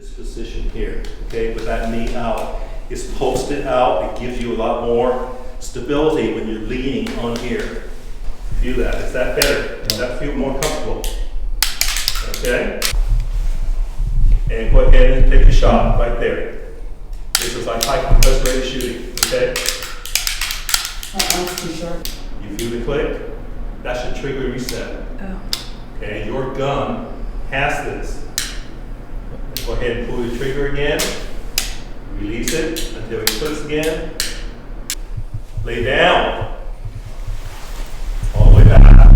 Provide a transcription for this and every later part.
this position here, okay, with that knee out. It's posted out, it gives you a lot more stability when you're leaning on here. Feel that, is that better? Does that feel more comfortable? Okay? And go ahead and take a shot right there. This is like high compressed rate of shooting, okay? My arm's too short. You feel the click? That should trigger reset. Oh. Okay, your gun has this. Go ahead and pull the trigger again. Release it until it clicks again. Lay down. All the way back.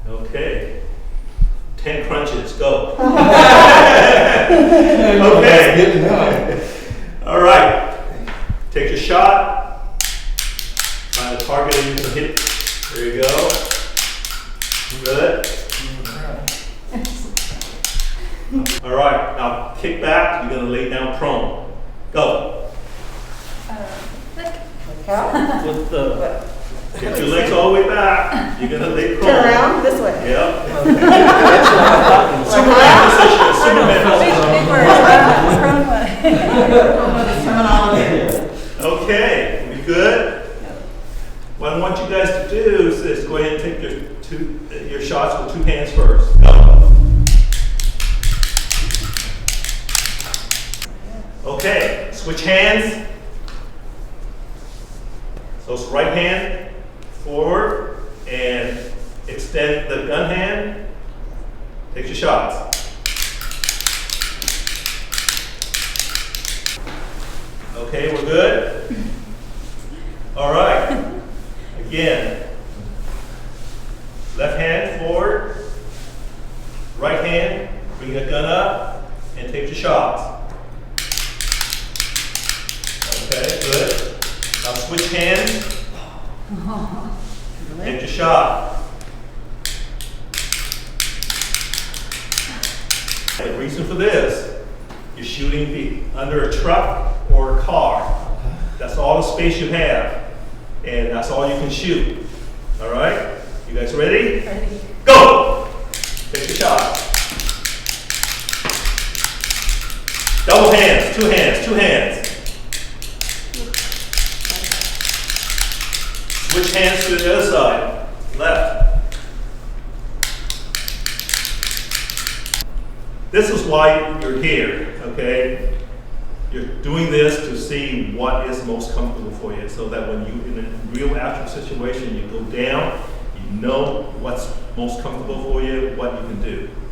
Okay. 10 crunches, go. Okay. All right. Take your shot. Find the target that you can hit. There you go. Good. All right, now kick back. You're going to lay down prone. Go. With the, get your legs all the way back. You're going to lay prone. Turn around this way. Yep. Superman position. Superman position. Okay, we good? What I want you guys to do is go ahead and take your shots with 2 hands first. Go. Okay, switch hands. So it's right hand forward and extend the gun hand. Take your shots. Okay, we're good? All right. Again. Left hand forward. Right hand, bring the gun up and take your shots. Okay, good. Now switch hands. Take your shot. The reason for this, you're shooting under a truck or a car. That's all the space you have. And that's all you can shoot. All right? You guys ready? Ready. Go! Take your shot. Double hands, 2 hands, 2 hands. Switch hands to the other side. Left. This is why you're here, okay? You're doing this to see what is most comfortable for you, so that when you in a real actual situation, you go down, you know what's most comfortable for you, what you can do.